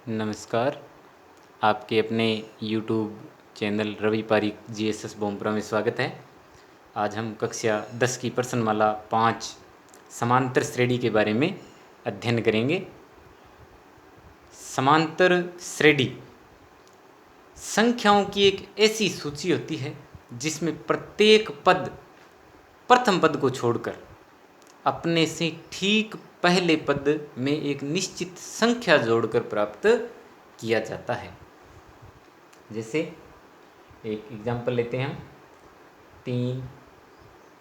नमस्कार। आपके अपने YouTube channel Ravi Pareek GSS Bompura में स्वागत है। आज हम कक्षा 10 की प्रश्नमाला 5 समांतर श्रेणी के बारे में अध्ययन करेंगे। समांतर श्रेणी संख्याओं की एक ऐसी सूची होती है जिसमें प्रत्येक पद प्रथम पद को छोड़कर अपने से ठीक पहले पद में एक निश्चित संख्या जोड़कर प्राप्त किया जाता है। जैसे एक एग्जाम्पल लेते हैं हम 3,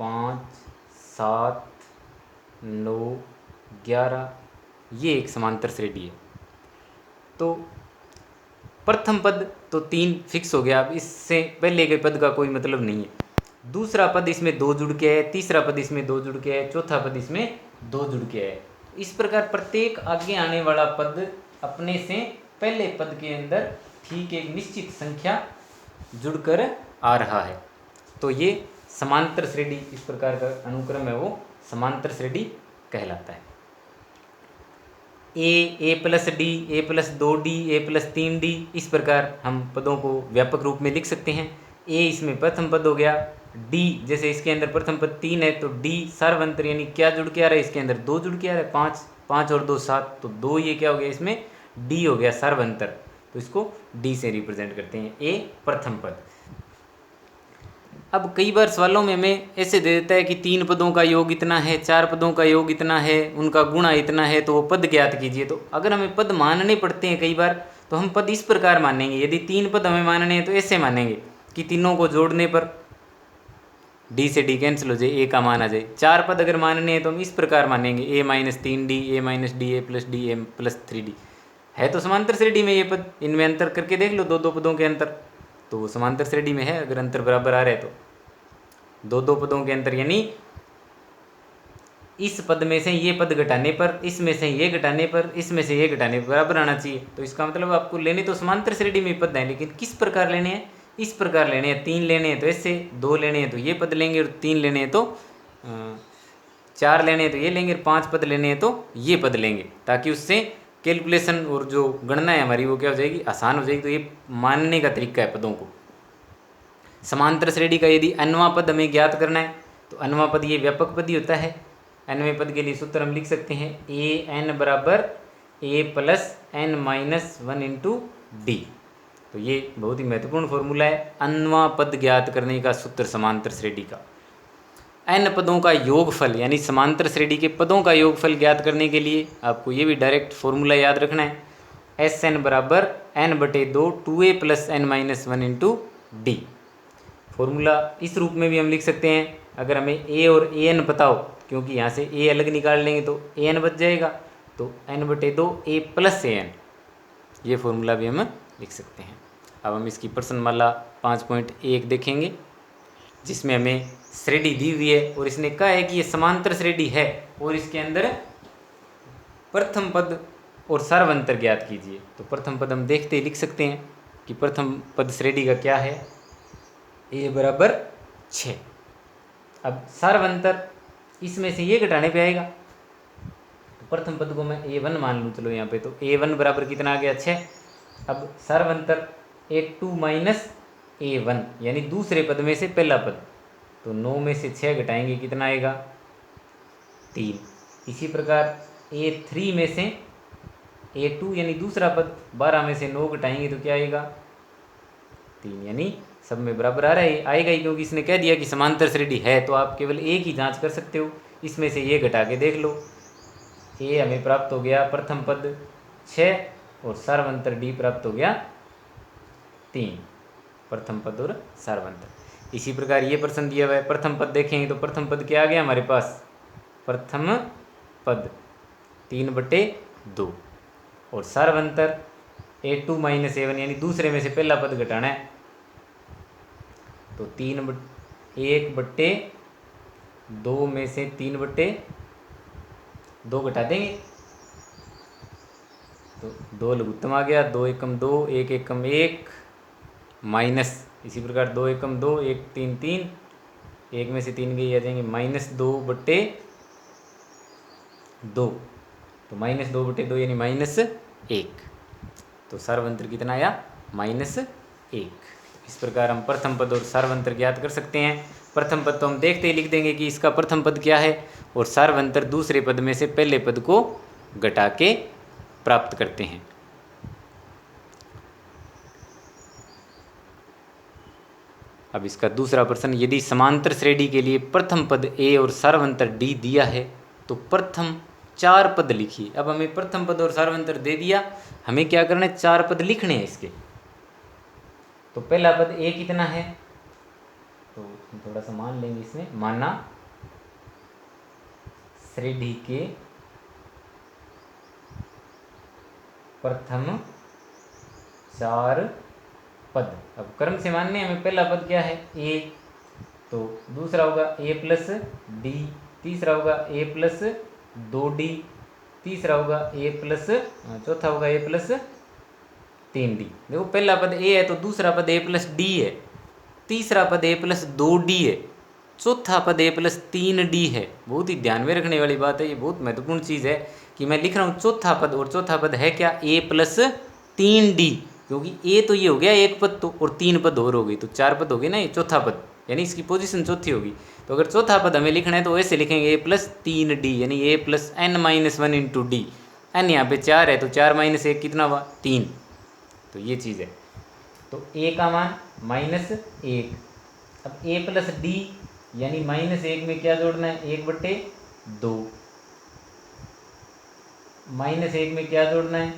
5, 7, 9, 11, ये एक समांतर श्रेणी है। तो प्रथम पद तो 3 फिक्स हो गया, अब इससे पहले के पद का कोई मतलब नहीं है। दूसरा पद इसमें 2 जुड़ के है, तीसरा पद इसमें 2 जुड़ के है, चौथा पद इसमें 2 जुड़ के है। इस प्रकार प्रत्येक आगे आने वाला पद अपने से पहले पद के अंदर ठीक एक निश्चित संख्या जुड़कर आ रहा है। तो ये समांतर श्रेणी, इस प्रकार का अनुक्रम है वो समांतर श्रेणी कहलाता है। A plus D, A plus 2D, A plus 3D, इस प्रकार हम पदों को व्यापक रूप में लिख सकते हैं। ए इसमें प्रथम पद हो गया, डी जैसे इसके अंदर प्रथम पद 3 है तो डी सार्वंतर यानी क्या जुड़ के आ रहा है, इसके अंदर 2 जुड़ के आ रहा है, 5, 5 और 2 7, तो 2 ये क्या हो गया, इसमें डी हो गया सार्वंतर, तो इसको डी से रिप्रेजेंट करते हैं, ए प्रथम पद। अब कई बार सवालों में हमें ऐसे दे देता है कि 3 पदों का योग इतना है, 4 पदों का योग इतना है, उनका गुणा इतना है, तो वो पद ज्ञात कीजिए। तो अगर हमें पद मानने पड़ते हैं कई बार, तो हम पद इस प्रकार मानेंगे। यदि 3 पद हमें मानने हैं तो ऐसे मानेंगे कि तीनों को जोड़ने पर डी से डी कैंसिल हो जाए, ए का मान आ जाए। 4 पद अगर मानने हैं तो हम इस प्रकार मानेंगे ए माइनस 3D, ए माइनस डी, ए प्लस डी, ए प्लस 3D। है तो समांतर श्रेणी में ये पद, इनमें अंतर करके देख लो, 2 पदों के अंतर, तो वो समांतर श्रेणी में है। अगर अंतर बराबर आ रहे तो 2 पदों के अंतर यानी इस पद में से ये पद घटाने पर, इसमें से ये घटाने पर, इसमें से ये घटाने पर बराबर आना चाहिए। तो इसका मतलब आपको लेने तो समांतर श्रेणी में पद हैं, लेकिन किस प्रकार लेने हैं, इस प्रकार लेने हैं। 3 लेने हैं तो ऐसे, 2 लेने हैं तो ये पद लेंगे, और 3 लेने हैं तो 4 लेने हैं तो ये लेंगे, और 5 पद लेने हैं तो ये पद लेंगे, ताकि उससे कैलकुलेशन और जो गणना है हमारी वो क्या हो जाएगी, आसान हो जाएगी। तो ये मानने का तरीका है पदों को। समांतर श्रेणी का यदि अन्वा पद हमें ज्ञात करना है तो अन्वा पद ये व्यापक पद ही होता है। अन्वय पद के लिए सूत्र हम लिख सकते हैं ए एन बराबर a plus n minus 1 into d. तो ये बहुत ही महत्वपूर्ण फॉर्मूला है, अन्वा पद ज्ञात करने का सूत्र समांतर श्रेणी का। एन पदों का योगफल यानी समांतर श्रेणी के पदों का योगफल ज्ञात करने के लिए आपको ये भी डायरेक्ट फॉर्मूला याद रखना है, एस एन बराबर एन बटे 2 2a plus n minus 1 into d. Formula इस रूप में भी हम लिख सकते हैं। अगर हमें ए और ए एन पता हो, क्योंकि यहाँ से ए अलग निकाल लेंगे तो ए एन बच जाएगा, तो एन बटे 2 ए प्लस ए एन, ये फॉर्मूला भी हम लिख सकते हैं। अब हम इसकी प्रश्नमाला 5.1 देखेंगे, जिसमें हमें श्रेणी दी हुई है और इसने कहा है कि ये समांतर श्रेणी है और इसके अंदर प्रथम पद और सार्वंतर ज्ञात कीजिए। तो प्रथम पद हम देखते ही लिख सकते हैं कि प्रथम पद श्रेणी का क्या है, ए बराबर 6। अब सार्वंतर इसमें से ये घटाने पे आएगा, तो प्रथम पद को मैं A1 मान लूँ, चलो यहाँ पे, तो A1 बराबर कितना आ गया, 6। अब सार्वंतर A2 माइनस A1 यानी दूसरे पद में से पहला पद, तो 9 में से 6 घटाएंगे कितना आएगा, 3। इसी प्रकार A3 में से A2 यानी दूसरा पद, 12 में से 9 घटाएंगे तो क्या आएगा, 3, यानी सब में बराबर आ रहा है, आएगा ही, क्योंकि इसने कह दिया कि समांतर श्रेणी है। तो आप केवल एक ही जांच कर सकते हो, इसमें से ये घटा के देख लो। ए हमें प्राप्त हो गया प्रथम पद 6 और सार्वंतर डी प्राप्त हो गया 3, प्रथम पद और सार्वंतर। इसी प्रकार ये प्रश्न दिया हुआ है, प्रथम पद देखेंगे तो प्रथम पद क्या आ गया हमारे पास, प्रथम पद 3/2 और सार्वंतर A2 माइनस A1 यानी दूसरे में से पहला पद घटाना है, तो 1/2 में से 3/2 घटा देंगे तो 2 लघुत्तम आ गया, 2 एकम 2, 1 एकम 1 माइनस, इसी प्रकार 2 एकम 2, 1 3 3, 1 में से 3 गई आ जाएंगे -2/2, तो -2/2 यानी -1। तो सार्वंत्र कितना आया -1। इस प्रकार हम प्रथम पद और सार्वंत्र ज्ञात कर सकते हैं। प्रथम पद तो हम देखते ही लिख देंगे कि इसका प्रथम पद क्या है, और सार्वंत्र दूसरे पद में से पहले पद को घटा के प्राप्त करते हैं। अब इसका दूसरा प्रश्न, यदि समांतर श्रेणी के लिए प्रथम पद ए और सार्वंत्र डी दिया है तो प्रथम 4 पद लिखिए। अब हमें प्रथम पद और सार्वंत्र दे दिया, हमें क्या करना है, 4 पद लिखने हैं इसके। तो पहला पद ए कितना है, तो थोड़ा सा मान लेंगे इसमें, माना श्रेणी के प्रथम 4 पद। अब क्रम से मानने हमें, पहला पद क्या है ए, तो दूसरा होगा ए प्लस डी, तीसरा होगा ए प्लस 2d, तीसरा होगा ए प्लस, चौथा होगा ए प्लस 3d। देखो पहला पद ए है तो दूसरा पद ए प्लस डी है, तीसरा पद ए प्लस 2d है, चौथा पद ए प्लस 3d है। बहुत ही ध्यान में रखने वाली बात है, ये बहुत महत्वपूर्ण चीज़ है कि मैं लिख रहा हूँ चौथा पद, और चौथा पद है क्या, ए प्लस 3d, क्योंकि ए तो ये हो गया एक पद, तो और 3 पद और हो गई, तो 4 पद हो गए ना, ये चौथा पद, यानी इसकी पोजीशन चौथी होगी। तो अगर चौथा पद हमें लिखना है तो ऐसे लिखेंगे ए प्लस 3d, यानी a plus n-1 into d. N यहाँ पे 4 है तो 4 - 1 कितना हुआ, 3। तो ये चीज़ है। तो ए का मान -1। अब ए प्लस डी यानी -1 में क्या जोड़ना है, 1/2। -1 में क्या जोड़ना है,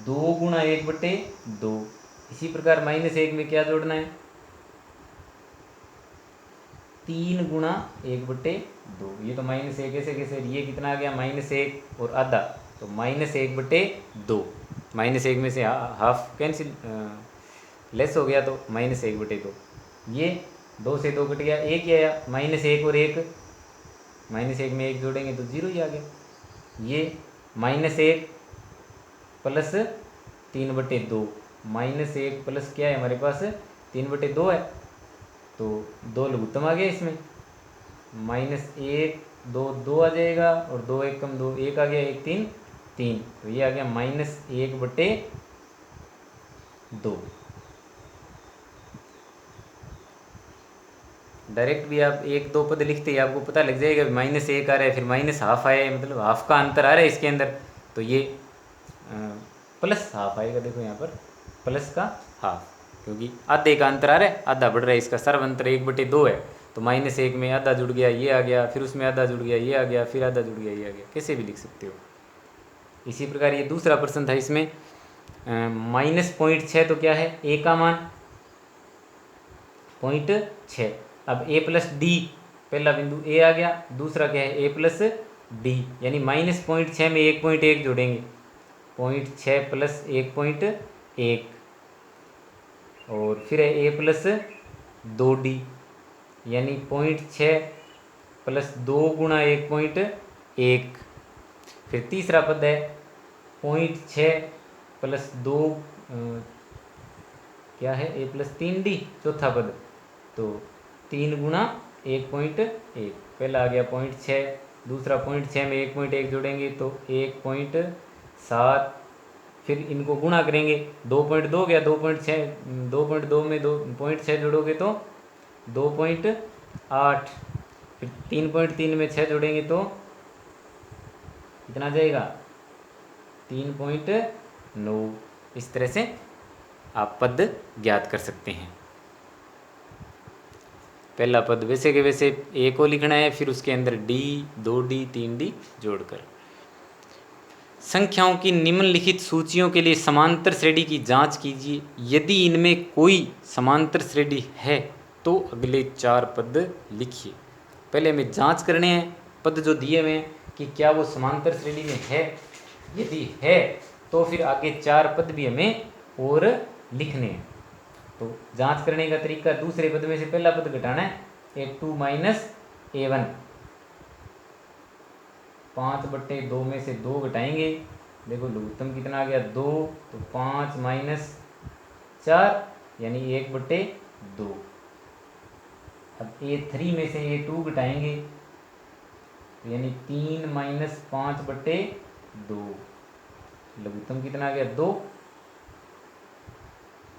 2 गुणा 1/2। इसी प्रकार -1 में क्या जोड़ना है, 3 गुणा 1/2। ये तो -1 ऐसे कैसे, ये कितना आ गया, -1 और आधा, तो -1/2। -1 में से हाफ कैंसिल, लेस हो गया, तो -1/2। ये 2 से 2 कट गया, 1 ही आया, -1 और 1, -1 में 1 जोड़ेंगे तो 0 ही आ गया। ये -1 प्लस 3/2, -1 प्लस क्या है हमारे पास, 3/2 है, तो 2 लघुत्तम आ गया इसमें, -1 2 आ जाएगा, और 2 1 कम 2 1 आ गया, 1 3 3, तो ये आ गया -1/2। डायरेक्ट भी आप 1 2 पद लिखते ही आपको पता लग जाएगा, -1 आ रहा है, फिर -1/2 आया है, मतलब हाफ का अंतर आ रहा है इसके अंदर, तो ये प्लस हाफ आएगा। देखो यहाँ पर प्लस का हाफ, क्योंकि आधे का अंतर आ रहा है, आधा बढ़ रहा है, इसका सर्वंतर 1/2 है, तो -1 में आधा जुड़ गया, ये आ गया, फिर उसमें आधा जुड़ गया, ये आ गया, फिर आधा जुड़ गया, ये आ गया, कैसे भी लिख सकते हो। इसी प्रकार ये दूसरा प्रश्न था, इसमें -0.6, तो क्या है, ए का मान 0.6। अब ए प्लस डी, पहला बिंदु ए आ गया, दूसरा क्या है, ए प्लस डी, यानी -0.6 में 1.1 जोड़ेंगे, 0.6 प्लस 1.1, और फिर है ए प्लस 2d, यानी 0.6 प्लस 2 गुणा 1.1। फिर तीसरा पद है 0.6 प्लस 2, क्या है, ए प्लस 3d, चौथा पद, तो 3 गुणा 1.1। पहला आ गया 0.6, दूसरा 0.6 में 1.1 जोड़ेंगे तो 1.7, फिर इनको गुणा करेंगे, 2.2 गया, 2.6, 2.2 में 2.6 जोड़ोगे तो 2.8, फिर 3.3 में 6 जोड़ेंगे तो कितना जाएगा, 3.9। इस तरह से आप पद ज्ञात कर सकते हैं। पहला पद वैसे के वैसे ए को लिखना है, फिर उसके अंदर डी, 2d, 3d जोड़कर। संख्याओं की निम्नलिखित सूचियों के लिए समांतर श्रेणी की जांच कीजिए। यदि इनमें कोई समांतर श्रेणी है तो अगले 4 पद लिखिए। पहले हमें जांच करने हैं पद जो दिए हुए हैं कि क्या वो समांतर श्रेणी में है। यदि है तो फिर आगे 4 पद भी हमें और लिखने हैं। तो जांच करने का तरीका, दूसरे पद में से पहला पद घटाना है, A2 माइनस A1, 5/2 में से 2 घटाएंगे, देखो लघुत्तम कितना आ गया, 2, तो 5 माइनस 4 यानी 1/2। अब A3 में से A2 घटाएंगे यानी 3 माइनस 5/2, लघुत्तम कितना आ गया 2,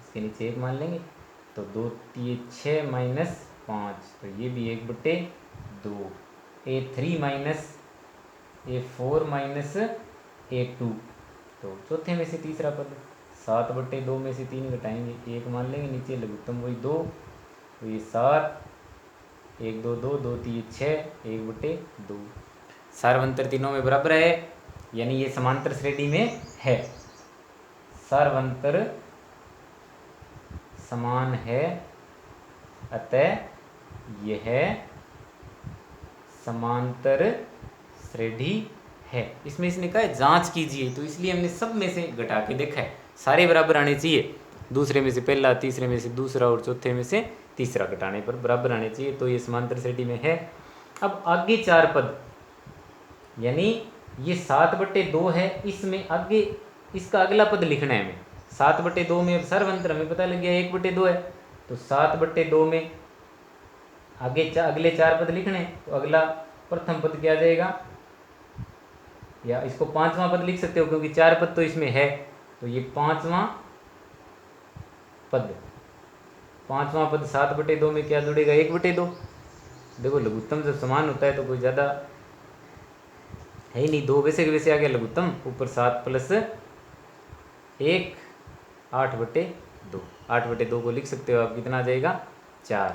इसके नीचे 1 मान लेंगे, तो 2 3 6 माइनस 5, तो ये भी 1/2, A3 minus A4 minus A2, तो चौथे में से तीसरा पद 7/2 में से 3 घटाएंगे 1 मान लेंगे, नीचे लघुत्तम वही 2, तो ये 7, 1 2 2 2 3 6, 1/2, सार्वंतर तीनों में बराबर है, यानी ये समांतर श्रेणी में है, सार्वंतर समान है, अतः यह समांतर श्रेणी है। इसमें इसने कहा है जांच कीजिए, तो इसलिए हमने सब में से घटा के देखा है, सारे बराबर आने चाहिए, दूसरे में से पहला, तीसरे में से दूसरा और चौथे में से तीसरा घटाने पर बराबर आने चाहिए, तो ये समांतर श्रेणी में है। अब आगे 4 पद, यानी ये 7/2 है, इसमें आगे इसका अगला पद लिखना है हमें, 7/2 में अब सर्वंतर हमें पता लग गया 1/2 है, तो 7/2 में आगे अगले 4 पद लिखने हैं, तो अगला प्रथम पद क्या आ जाएगा, या इसको 5वां पद लिख सकते हो क्योंकि 4 पद तो इसमें है, तो ये 5वां पद, 5वां पद 7/2 में क्या जुड़ेगा 1/2। देखो लघुत्तम जब समान होता है तो कोई ज़्यादा है ही नहीं, 2 वैसे के वैसे आ गया लघुत्तम, ऊपर 7 + 1 8/2, 8/2 को लिख सकते हो आप, कितना आ जाएगा 4।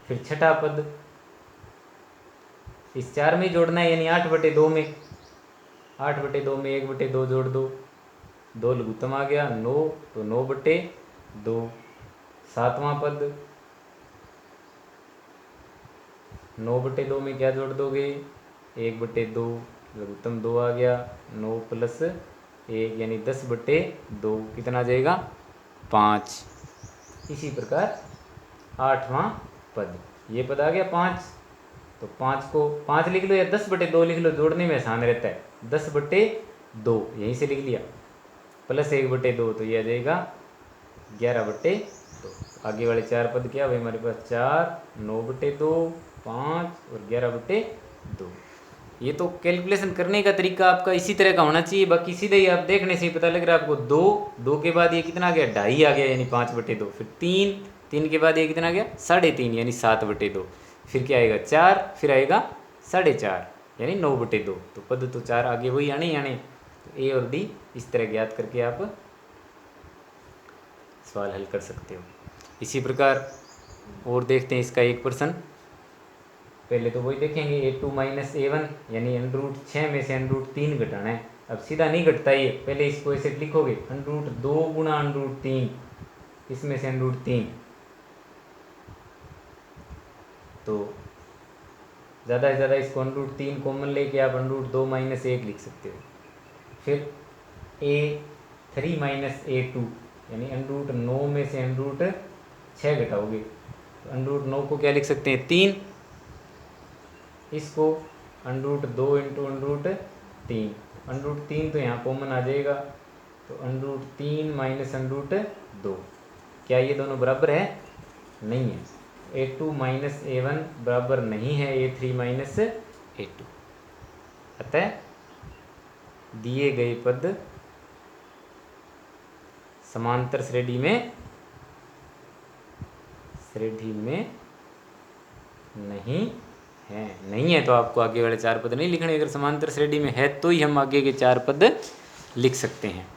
फिर छठा पद इस 4 में जोड़ना है, यानी 8/2 में, 8/2 में 1/2 जोड़ दो, 2 लघुत्तम आ गया 9, तो 9/2। 7वां पद 9/2 में क्या जोड़ दोगे 1/2, लघुत्तम 2 आ गया, 9 + 1 यानी 10/2, कितना आ जाएगा 5। इसी प्रकार 8वां पद, ये पद आ गया 5, तो 5 को 5 लिख लो या 10/2 लिख लो, जोड़ने में आसान रहता है, 10/2 यहीं से लिख लिया, प्लस 1/2, तो ये आ जाएगा 11/2। आगे वाले 4 पद क्या हुए हमारे पास 4, 9/2, 5 और 11/2। ये तो कैलकुलेशन करने का तरीका आपका इसी तरह का होना चाहिए, बाकी सीधे ही आप देखने से ही पता लग रहा है आपको। 2 के बाद ये कितना आ गया 2.5 आ गया, यानी 5/2। फिर 3 के बाद ये कितना आ गया 3.5 यानी 7/2। फिर क्या आएगा 4, फिर आएगा 4.5 यानी 9/2। तो पद तो 4 आगे वही आने ही आने। तो ए और डी इस तरह ज्ञात करके आप सवाल हल कर सकते हो। इसी प्रकार और देखते हैं इसका एक प्रश्न। पहले तो वही देखेंगे A2 - A1 यानी √6 में से √3 घटाना है। अब सीधा नहीं घटता ये, पहले इसको ऐसे लिखोगे √2 गुणा √3, इसमें से √3, तो ज़्यादा से ज़्यादा इसको √3 कॉमन लेके आप √2 - 1 लिख सकते हो। फिर A3 - A2 यानी √9 में से √6 घटाओगे, तो √9 को क्या लिख सकते हैं 3, इसको √2 × √3, √3 तो यहाँ कॉमन आ जाएगा, तो √3 - √2, क्या ये दोनों बराबर है? नहीं है। A2 - A1 बराबर नहीं है A3 - A2। अतः दिए गए पद समांतर श्रेणी में नहीं है। नहीं है तो आपको आगे वाले 4 पद नहीं लिखने, अगर समांतर श्रेणी में है तो ही हम आगे के 4 पद लिख सकते हैं।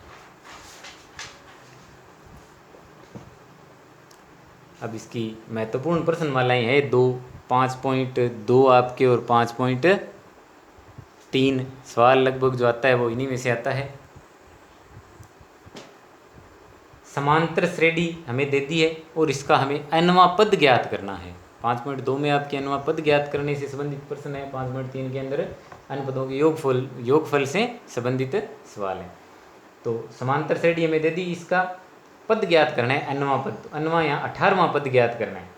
अब इसकी महत्वपूर्ण प्रश्नमालाएं हैं 2, 5.2 आपके और 5.3। सवाल लगभग जो आता है वो इन्हीं में से आता है। समांतर श्रेणी हमें दे दी है और इसका हमें nवां पद ज्ञात करना है। 5.2 में आपके nवां पद ज्ञात करने से संबंधित प्रश्न है। 5.3 के अंदर अन्य पदों के योगफल से संबंधित सवाल है। तो समांतर श्रेणी हमें दे दी, इसका पद ज्ञात करना है nवां पद, तो nवां यहाँ 18वां पद ज्ञात करना है।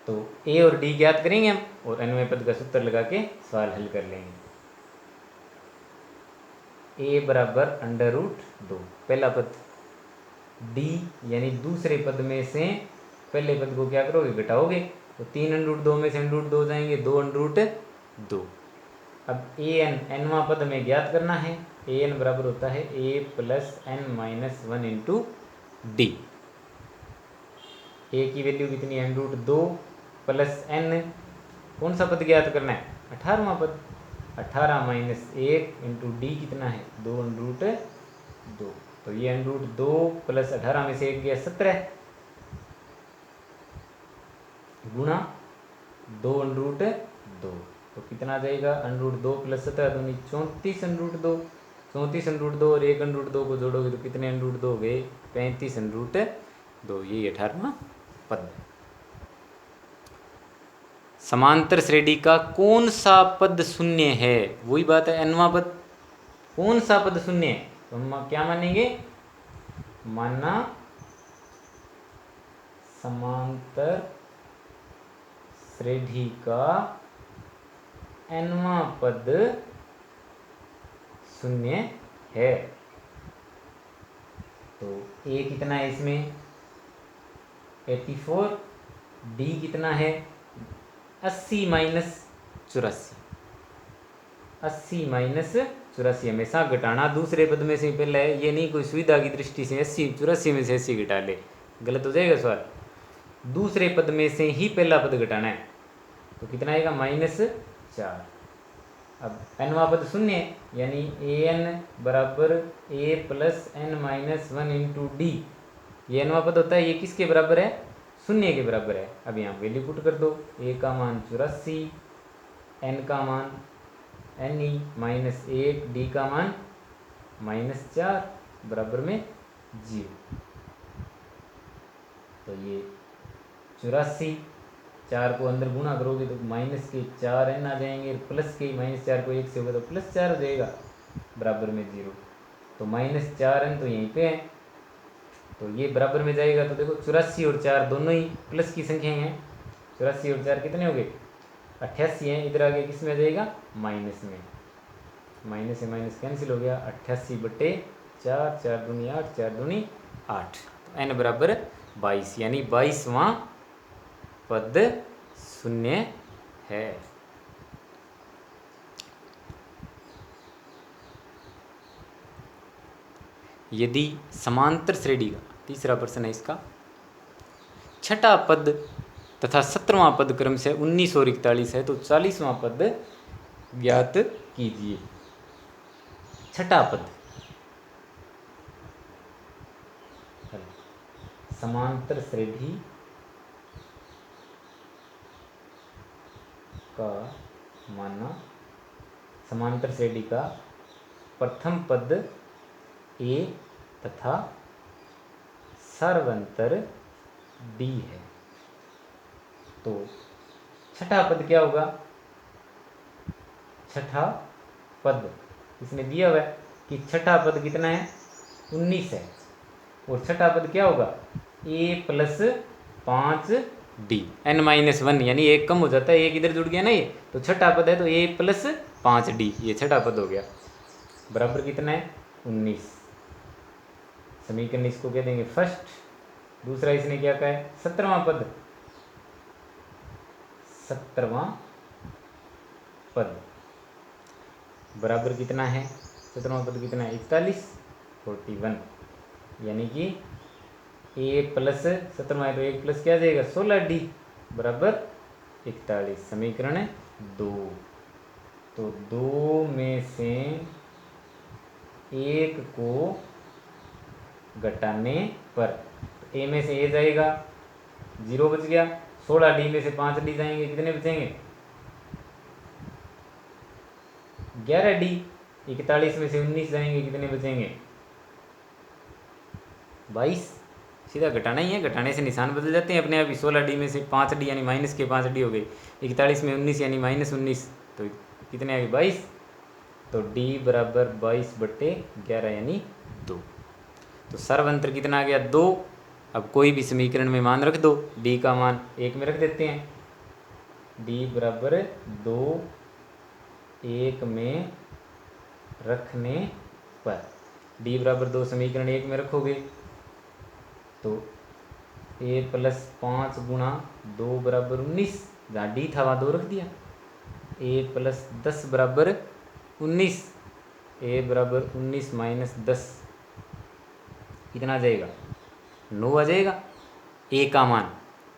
तो ए और डी ज्ञात करेंगे हम और nवें पद का सूत्र लगा के सवाल हल कर लेंगे। a बराबर √2 पहला पद, d यानी दूसरे पद में से पहले पद को क्या करोगे घटाओगे, तो 3 √2 में से √2 जाएंगे 2 √2। अब an nवां पद में ज्ञात करना है, ए एन बराबर होता है a plus n minus one into d. A की वैल्यू कितनी है √2 प्लस एन, कौन सा पद ज्ञात करना है 18वां पद, 18 माइनस 1 इंटू डी कितना है 2√2, तो ये √2 प्लस 18 में से 1 गया 17 गुणा 2√2, तो कितना आ जाएगा √2 प्लस 17 दूनी 34 √2, 34 √2 और 1 √2 को जोड़ोगे तो कितने √2 हो गए 35 √2, ये 18वां पद। समांतर श्रेणी का कौन सा पद शून्य है, वही बात है nवां पद, कौन सा पद शून्य है तो हम क्या मानेंगे, मानना समांतर श्रेणी का nवां पद शून्य है। तो a कितना है इसमें 84, d कितना है 80 माइनस 84, 80 माइनस 84, हमेशा घटाना दूसरे पद में से पहले है, ये नहीं कोई सुविधा की दृष्टि से 80 84 में से 80 घटा ले, गलत हो जाएगा सवाल। दूसरे पद में से ही पहला पद घटाना है, तो कितना आएगा -4। अब nवां पद शून्य है, यानी an बराबर a plus n minus one into d, ये nवां पद होता है, ये किसके बराबर है शून्य के बराबर है। अब यहाँ वैल्यू पुट कर दो, a का मान 84, n का मान ne माइनस 1, d का मान -4 बराबर में 0, तो ये 84, 4 को अंदर गुणा करोगे तो माइनस के 4 n आ जाएंगे, प्लस के -4 को 1 से होगा तो +4 हो जाएगा बराबर में 0, तो -4n तो यहीं पे है, तो ये बराबर में जाएगा, तो देखो 84 और 4 दोनों ही प्लस की संख्या हैं, 84 और 4 कितने हो गए 88 हैं, इधर आगे किस में आ जाएगा माइनस में, माइनस से माइनस कैंसिल हो गया, 88/4, 4 दूनी 8, 4 दूनी 8, तो n बराबर 22, यानी 22वां पद शून्य है। यदि समांतर श्रेणी का, तीसरा प्रश्न है इसका, छठा पद तथा 17वां पद क्रम से 19 और 41 है, तो 40वां पद ज्ञात कीजिए। छठा पद समांतर श्रेणी का मानना, समांतर श्रेणी का प्रथम पद a तथा सर्वांतर d है, तो छठा पद क्या होगा, छठा पद इसने दिया हुआ है कि छठा पद कितना है 19 है, और छठा पद क्या होगा a प्लस 5d n-1, यानी एक कम हो जाता है, एक इधर जुड़ गया ना ये, तो छठा पद है तो a प्लस 5d, ये छठा पद हो गया, बराबर कितना है 19। समीकरण इसको कह देंगे फर्स्ट। दूसरा इसने क्या कहा है 17वां पद, 17वां पद बराबर कितना है, 17वां पद कितना है 41, 41, यानी कि a प्लस 17वां है तो 1 प्लस क्या आ जाएगा 16d बराबर 41। समीकरण 2, तो 2 में से 1 को घटाने पर a में से a जाएगा 0 बच गया, 16d में से 5d जाएंगे, कितने बचेंगे 11d, 41 में से 19 जाएंगे, कितने बचेंगे 22। सीधा घटाना ही है, घटाने से निशान बदल जाते हैं अपने आप ही, 16d में से 5d यानी माइनस के 5d हो गई, 41 में 19 यानी -19, तो कितने आ गए 22, तो d बराबर 22/11 यानी 2। तो सर्वांतर कितना आ गया 2। अब कोई भी समीकरण में मान रख दो, d का मान 1 में रख देते हैं, d बराबर 2 1 में रखने पर, d बराबर 2 समीकरण 1 में रखोगे तो a प्लस 5 गुणा 2 बराबर 19, जहाँ d था वहाँ 2 रख दिया, a प्लस 10 बराबर 19, ए बराबर 19 माइनस 10 कितना आ जाएगा, 9 आ जाएगा ए का मान,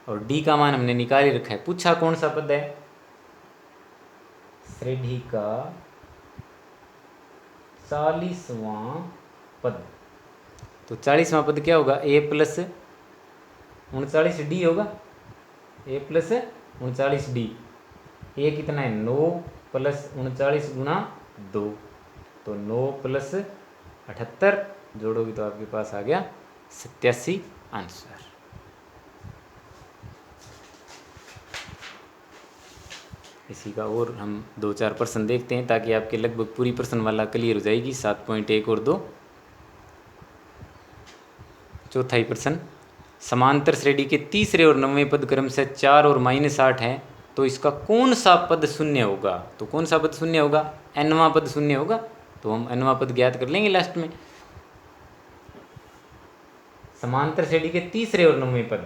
और डी का मान हमने निकाल ही रखा है। पूछा कौन सा पद है, श्रेणी का 40वां पद। तो 40वां पद क्या होगा, ए प्लस 39 डी होगा, ए प्लस 39 डी। ए कितना है, 9 प्लस 39 गुणा 2, तो 9 प्लस 78 जोड़ोगे तो आपके पास आ गया 87 आंसर। इसी का और हम 2-4 प्रश्न देखते हैं ताकि आपके लगभग पूरी प्रश्न वाला क्लियर हो जाएगी। 7.1 और 2। चौथा ही प्रश्न, समांतर श्रेणी के तीसरे और 9वें पद क्रम से 4 और -8 है, तो इसका कौन सा पद शून्य होगा। तो कौन सा पद शून्य होगा, nवां पद शून्य होगा। तो हम nवां पद ज्ञात कर लेंगे लास्ट में। समांतर श्रेणी के तीसरे और 9वें पद,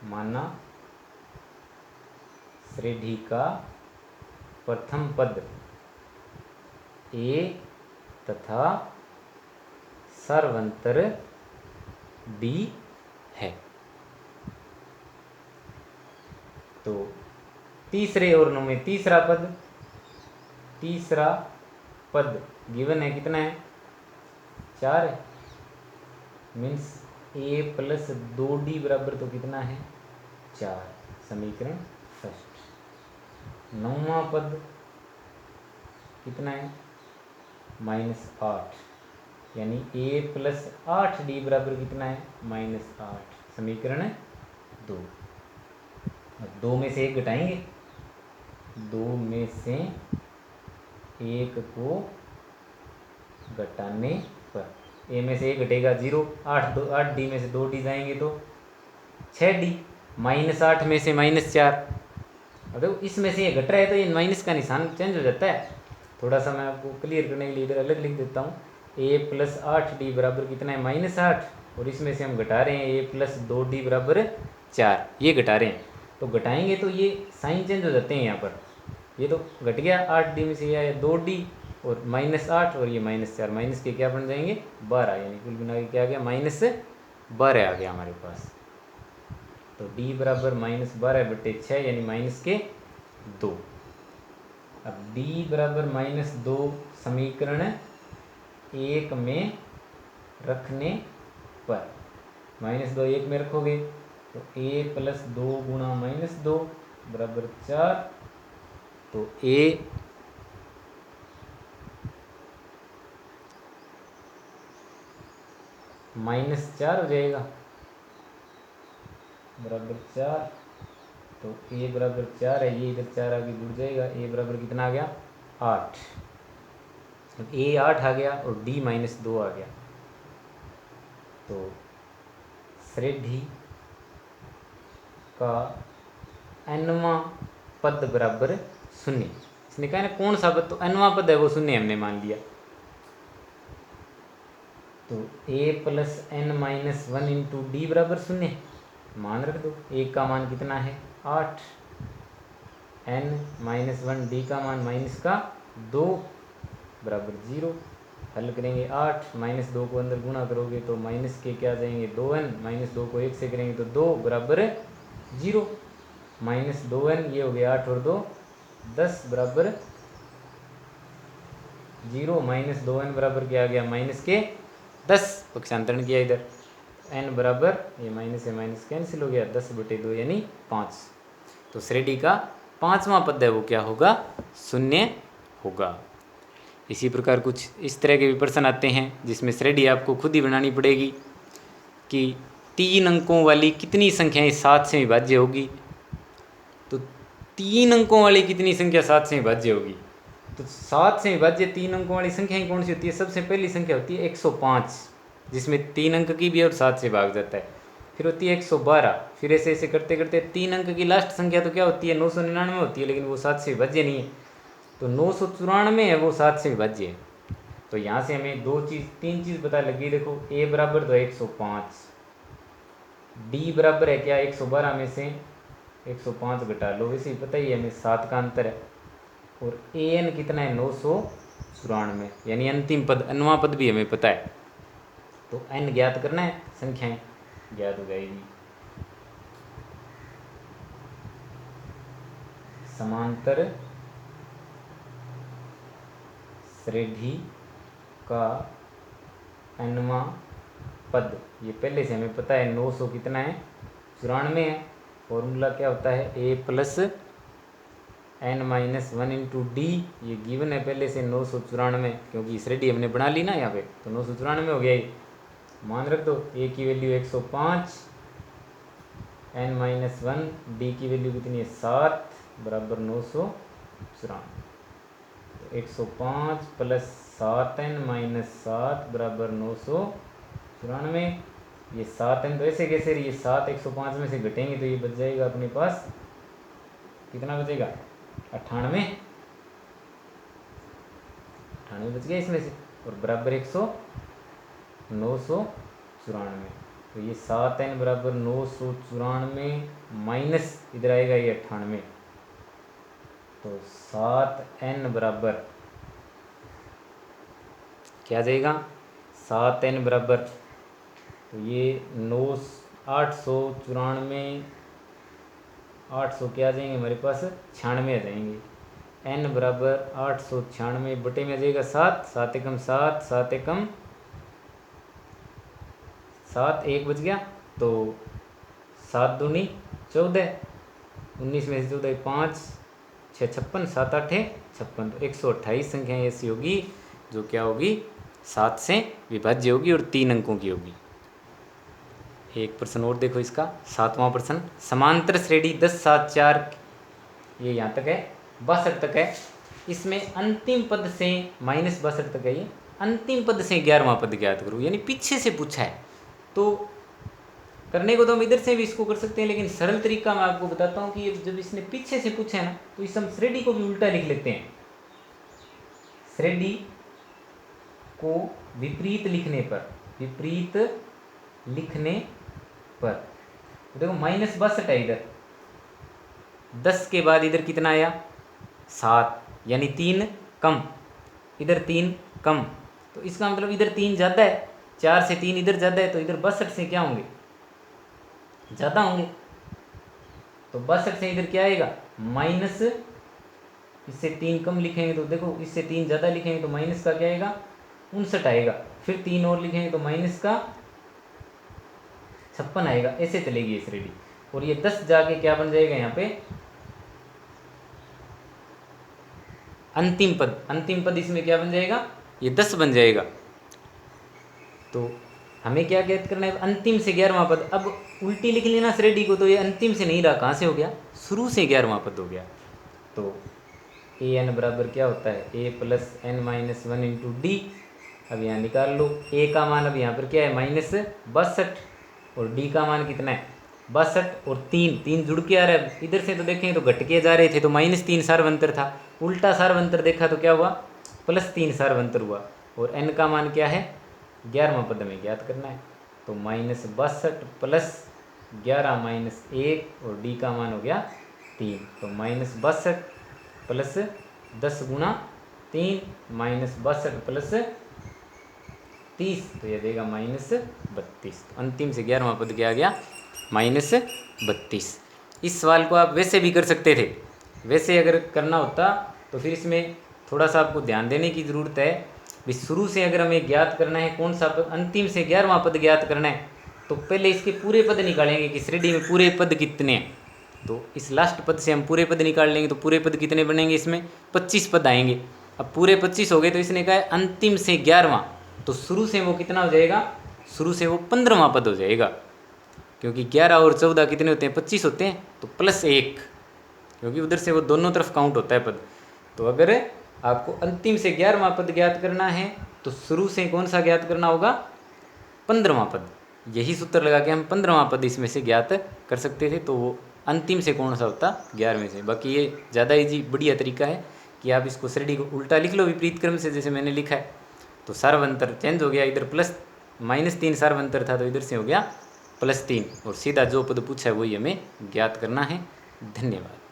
माना श्रेणी का प्रथम पद ए तथा सर्वंतर डी है। तो तीसरे और 9वें, तीसरा पद गिवन है, कितना है, 4 है। मीन्स ए प्लस 2d बराबर तो कितना है, 4। समीकरण फर्स्ट। 9वां पद कितना है, -8, यानी ए प्लस 8d बराबर कितना है, -8। समीकरण 2। अब 2 में से 1 घटाएंगे, 2 में से 1 को घटाने पर ए में से 1 घटेगा 0, 8d में से 2d जाएंगे तो 6d, -8 में से -4। अब देखो इसमें से ये घट रहा है तो ये माइनस का निशान चेंज हो जाता है। थोड़ा सा मैं आपको क्लियर करने के लिए इधर अलग लिख देता हूँ। ए प्लस 8d बराबर कितना है, -8, और इसमें से हम घटा रहे हैं ए प्लस 2d बराबर 4, ये घटा रहे हैं। तो घटाएंगे तो ये साइन चेंज हो जाते हैं यहाँ पर। ये तो घट गया 8d में से, ये आया 2d और -8, और ये -4, माइनस के क्या बन जाएंगे, 12, यानी कुल मिला के क्या आ गया, -12 आ गया हमारे पास। तो d बराबर -12/6 यानी -2। अब d बराबर -2 समीकरण 1 में रखने पर, -2 1 में रखोगे तो a प्लस 2 गुणा -2 बराबर 4। तो a -4 हो जाएगा बराबर 4। तो a बराबर 4 है, ये इधर 4 आगे जुड़ जाएगा, a बराबर कितना आ गया, 8। अब a 8 आ गया और d -2 आ गया। तो श्रेणी का nवां पद बराबर 0। इसने कहा ना कौन सा पद, तो nवां पद है वो 0 हमने मान लिया। तो a plus n-1 into D बराबर 0 मान रख दो। a का मान कितना है, 8, n-1 d का मान -2 बराबर 0। हल करेंगे 8 -2 को अंदर गुणा करोगे तो माइनस के क्या जाएंगे, 2n, -2 को 1 से करेंगे तो 2 बराबर 0। -2n ये हो गया 8 और 2 10 बराबर 0। -2n बराबर क्या आ गया, -10। पक्षांतरण किया इधर, n बराबर ये माइनस है माइनस कैंसिल हो गया, 10/2 यानी 5। तो श्रेणी का 5वां पद है वो क्या होगा, 0 होगा। इसी प्रकार कुछ इस तरह के भी प्रश्न आते हैं जिसमें श्रेणी आपको खुद ही बनानी पड़ेगी कि 3 अंकों वाली कितनी संख्याएं 7 से विभाज्य होगी। तो 3 अंकों वाली कितनी संख्या 7 से विभाज्य होगी, तो 7 से विभाज्य 3 अंकों वाली संख्याएं कौन सी होती है, सबसे पहली संख्या होती है 105, जिसमें 3 अंक की भी और 7 से भाग जाता है। फिर होती है 112, फिर ऐसे ऐसे करते करते 3 अंक की लास्ट संख्या तो क्या होती है, 999 होती है, लेकिन वो 7 से विभाज्य नहीं है। तो 994 है वो 7 से विभाज्य है। तो यहाँ से हमें 3 चीज़ पता लगी। देखो a बराबर तो 105, d बराबर है क्या, 112 में से 105 घटा लो, वैसे ही पता ही है हमें 7 का अंतर है। और an कितना है 994, यानी अंतिम पद अनवा पद भी हमें पता है। तो n ज्ञात करना है, संख्याएं ज्ञात हो जाएगी। समांतर श्रेणी का nवां पद, ये पहले से हमें पता है 900 कितना है 94 है। फॉर्मूला क्या होता है a plus n-1 into d, ये गिवन है पहले से 994, क्योंकि श्रेणी हमने बना ली ना यहाँ पे, तो 994 हो गया ये। मान रख दो a की वैल्यू 105, n-1 डी की वैल्यू कितनी है 7 बराबर 994। 105 प्लस 7n-7 बराबर 994। ये 7n तो ऐसे कैसे, ये 7 105 में से घटेंगे तो ये बच जाएगा अपने पास, कितना बचेगा 98 बच गया इसमें से, और बराबर 994। तो ये 7n बराबर 994 माइनस इधर आएगा ये 98, तो 7n बराबर क्या जाएगा 7n बराबर, तो ये 800 क्या आ जाएंगे हमारे पास 96 आ जाएंगे। n बराबर 896 बटे में आ जाएगा 7, 7 एकम 7, 7 एकम 7, 1 बच गया, तो 7 दूनी 14, 19 में से 14 5 6 56, 7 8 56, तो 128 संख्याएँ ऐसी होगी जो क्या होगी 7 से विभाज्य होगी और 3 अंकों की होगी। एक प्रश्न और देखो इसका 7वां प्रश्न, समांतर श्रेणी 10 7 4, ये यहाँ तक है 62 तक है, इसमें अंतिम पद से -62 तक है, ये अंतिम पद से 11वां पद ज्ञात करो, यानी पीछे से पूछा है। तो करने को तो हम इधर से भी इसको कर सकते हैं, लेकिन सरल तरीका मैं आपको बताता हूँ कि जब इसने पीछे से पूछा है ना, तो इस हम श्रेणी को भी उल्टा लिख लेते हैं। श्रेणी को विपरीत लिखने पर तो देखो -62 है इधर, 10 के बाद इधर कितना आया 7, यानी 3 कम, इधर 3 कम, तो इसका मतलब इधर 3 ज़्यादा है, 4 से 3 इधर ज़्यादा है, तो इधर 62 से क्या होंगे ज़्यादा होंगे। तो 62 से इधर क्या आएगा माइनस, इससे 3 कम लिखेंगे तो देखो इससे 3 ज़्यादा लिखेंगे तो माइनस का क्या आएगा 59 आएगा, फिर 3 और लिखेंगे तो माइनस का 56 आएगा, ऐसे चलेगी ये श्रेणी। और ये 10 जाके क्या बन जाएगा यहाँ पे अंतिम पद इसमें क्या बन जाएगा ये 10 बन जाएगा। तो हमें क्या ज्ञात करना है अंतिम से 11वां पद। अब उल्टी लिख लेना श्रेणी को, तो ये अंतिम से नहीं रहा, कहाँ से हो गया शुरू से 11वां पद हो गया। तो an बराबर क्या होता है a plus n-1 into D. अब यहाँ निकाल लो, a का मान अब यहाँ पर क्या है -62 और d का मान कितना है 62 और 3 जुड़ के आ रहा है, इधर से तो देखें तो घट के जा रहे थे, तो -3 सार्वंतर था, उल्टा सार्वंतर देखा तो क्या हुआ +3 सार्वंतर हुआ। और n का मान क्या है 11वां पद में ज्ञात करना है, तो -62 प्लस 11 माइनस 1 और d का मान हो गया 3, तो -62 प्लस 10 गुणा 3 -62 प्लस 30, तो यह देगा -32। तो अंतिम से 11वां पद क्या आ गया -32। इस सवाल को आप वैसे भी कर सकते थे, वैसे अगर करना होता तो फिर इसमें थोड़ा सा आपको ध्यान देने की ज़रूरत है। भी शुरू से अगर हमें ज्ञात करना है कौन सा पद, अंतिम से 11वां पद ज्ञात करना है, तो पहले इसके पूरे पद निकालेंगे कि श्रेणी में पूरे पद कितने हैं। तो इस लास्ट पद से हम पूरे पद निकाल लेंगे, तो पूरे पद कितने बनेंगे इसमें 25 पद आएंगे। अब पूरे 25 हो गए, तो इसने कहा है अंतिम से 11वां, तो शुरू से वो कितना हो जाएगा शुरू से वो 15वां पद हो जाएगा, क्योंकि 11 और 14 कितने होते हैं 25 होते हैं, तो +1, क्योंकि उधर से वो दोनों तरफ काउंट होता है पद। तो अगर आपको अंतिम से 11वां पद ज्ञात करना है तो शुरू से कौन सा ज्ञात करना होगा 15वां पद। यही सूत्र लगा के हम 15वां पद इसमें से ज्ञात कर सकते थे, तो वो अंतिम से कौन सा होता 11वें से। बाकी ये ज़्यादा ईजी बढ़िया तरीका है कि आप इसको श्रेणी को उल्टा लिख लो विपरीत क्रम से, जैसे मैंने लिखा है। तो सार्वंतर चेंज हो गया, इधर -3 सार्वंतर था तो इधर से हो गया +3, और सीधा जो पद पूछा है वही हमें ज्ञात करना है। धन्यवाद।